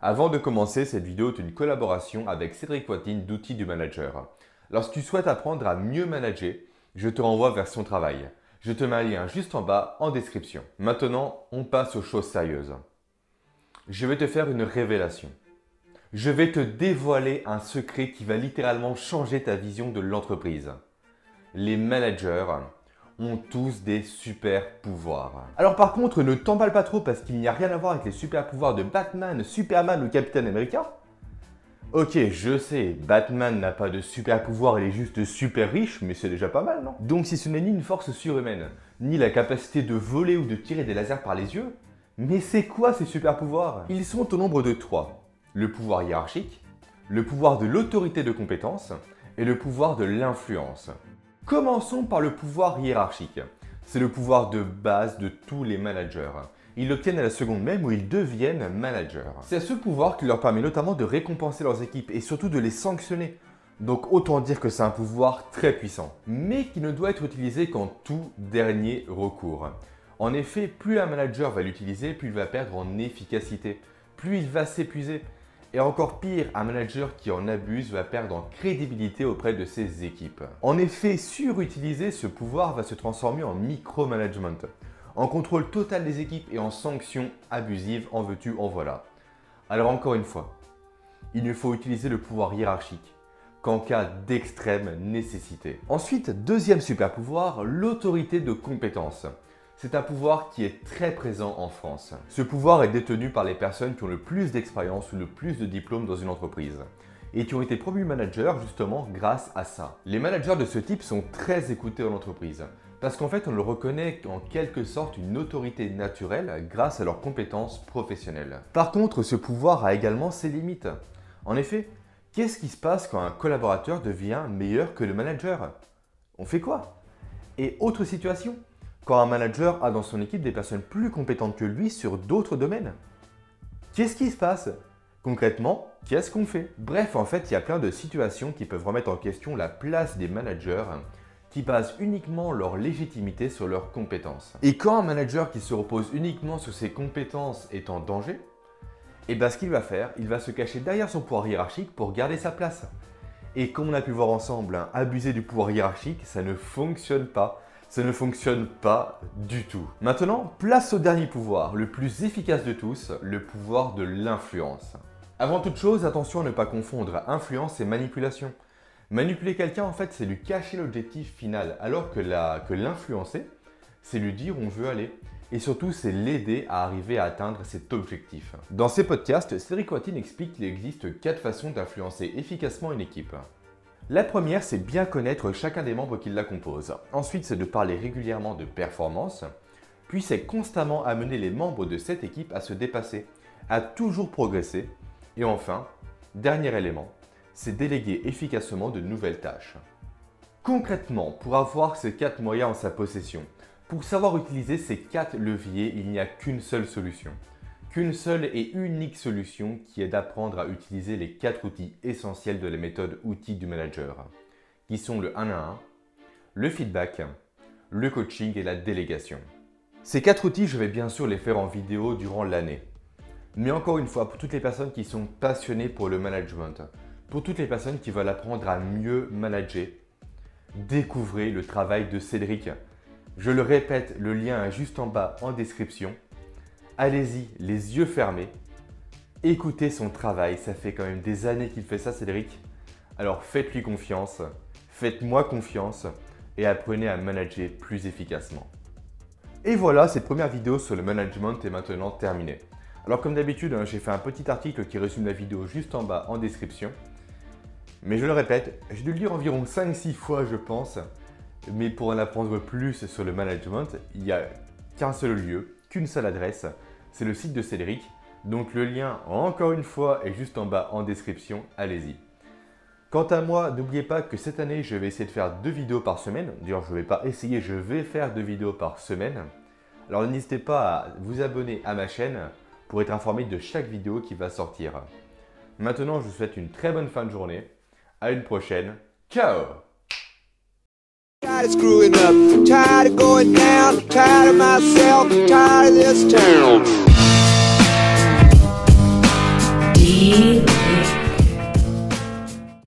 Avant de commencer, cette vidéo est une collaboration avec Cédric Watine d'Outils du Manager. Lorsque tu souhaites apprendre à mieux manager, je te renvoie vers son travail. Je te mets un lien juste en bas en description. Maintenant, on passe aux choses sérieuses. Je vais te faire une révélation. Je vais te dévoiler un secret qui va littéralement changer ta vision de l'entreprise. Les managers ont tous des super pouvoirs. Alors par contre, ne t'emballe pas trop parce qu'il n'y a rien à voir avec les super pouvoirs de Batman, Superman ou Captain America. Ok, je sais, Batman n'a pas de super pouvoir, il est juste super riche, mais c'est déjà pas mal, non? Donc si ce n'est ni une force surhumaine, ni la capacité de voler ou de tirer des lasers par les yeux, mais c'est quoi ces super pouvoirs? Ils sont au nombre de 3. Le pouvoir hiérarchique, le pouvoir de l'autorité de compétence et le pouvoir de l'influence. Commençons par le pouvoir hiérarchique. C'est le pouvoir de base de tous les managers. Ils l'obtiennent à la seconde même où ils deviennent managers. C'est ce pouvoir qui leur permet notamment de récompenser leurs équipes et surtout de les sanctionner. Donc autant dire que c'est un pouvoir très puissant, mais qui ne doit être utilisé qu'en tout dernier recours. En effet, plus un manager va l'utiliser, plus il va perdre en efficacité, plus il va s'épuiser. Et encore pire, un manager qui en abuse va perdre en crédibilité auprès de ses équipes. En effet, surutiliser ce pouvoir va se transformer en micromanagement, en contrôle total des équipes et en sanctions abusives, en veux-tu, en voilà. Alors encore une fois, il ne faut utiliser le pouvoir hiérarchique qu'en cas d'extrême nécessité. Ensuite, deuxième super pouvoir, l'autorité de compétence. C'est un pouvoir qui est très présent en France. Ce pouvoir est détenu par les personnes qui ont le plus d'expérience ou le plus de diplômes dans une entreprise et qui ont été promus managers justement grâce à ça. Les managers de ce type sont très écoutés dans l'entreprise parce qu'en fait on le reconnaît en quelque sorte une autorité naturelle grâce à leurs compétences professionnelles. Par contre, ce pouvoir a également ses limites. En effet, qu'est-ce qui se passe quand un collaborateur devient meilleur que le manager? On fait quoi? Et autre situation, quand un manager a dans son équipe des personnes plus compétentes que lui sur d'autres domaines. Qu'est-ce qui se passe? Concrètement, qu'est-ce qu'on fait? Bref, en fait, il y a plein de situations qui peuvent remettre en question la place des managers qui basent uniquement leur légitimité sur leurs compétences. Et quand un manager qui se repose uniquement sur ses compétences est en danger, et bien ce qu'il va faire, il va se cacher derrière son pouvoir hiérarchique pour garder sa place. Et comme on a pu voir ensemble, abuser du pouvoir hiérarchique, ça ne fonctionne pas. Ça ne fonctionne pas du tout. Maintenant, place au dernier pouvoir, le plus efficace de tous, le pouvoir de l'influence. Avant toute chose, attention à ne pas confondre influence et manipulation. Manipuler quelqu'un, en fait, c'est lui cacher l'objectif final, alors que l'influencer, c'est lui dire où on veut aller. Et surtout, c'est l'aider à arriver à atteindre cet objectif. Dans ces podcasts, Cédric Watine explique qu'il existe 4 façons d'influencer efficacement une équipe. La première, c'est bien connaître chacun des membres qui la composent. Ensuite, c'est de parler régulièrement de performance. Puis, c'est constamment amener les membres de cette équipe à se dépasser, à toujours progresser. Et enfin, dernier élément, c'est déléguer efficacement de nouvelles tâches. Concrètement, pour avoir ces 4 moyens en sa possession, pour savoir utiliser ces 4 leviers, il n'y a qu'une seule solution. Qu'une seule et unique solution qui est d'apprendre à utiliser les 4 outils essentiels de la méthode outils du manager, qui sont le 1 à 1, le feedback, le coaching et la délégation. Ces 4 outils, je vais bien sûr les faire en vidéo durant l'année. Mais encore une fois, pour toutes les personnes qui sont passionnées pour le management, pour toutes les personnes qui veulent apprendre à mieux manager, découvrez le travail de Cédric. Je le répète, le lien est juste en bas en description. Allez-y, les yeux fermés, écoutez son travail, ça fait quand même des années qu'il fait ça Cédric. Alors faites-lui confiance, faites-moi confiance et apprenez à manager plus efficacement. Et voilà, cette première vidéo sur le management est maintenant terminée. Alors comme d'habitude, j'ai fait un petit article qui résume la vidéo juste en bas en description. Mais je le répète, j'ai dû le lire environ 5-6 fois je pense. Mais pour en apprendre plus sur le management, il n'y a qu'un seul lieu, qu'une seule adresse, c'est le site de Cédric. Donc le lien, encore une fois, est juste en bas en description, allez-y. Quant à moi, n'oubliez pas que cette année, je vais essayer de faire 2 vidéos par semaine. D'ailleurs, je ne vais pas essayer, je vais faire 2 vidéos par semaine. Alors n'hésitez pas à vous abonner à ma chaîne pour être informé de chaque vidéo qui va sortir. Maintenant, je vous souhaite une très bonne fin de journée. À une prochaine. Ciao! Tired of screwing up, tired of going down, tired of myself, tired of this town. Deep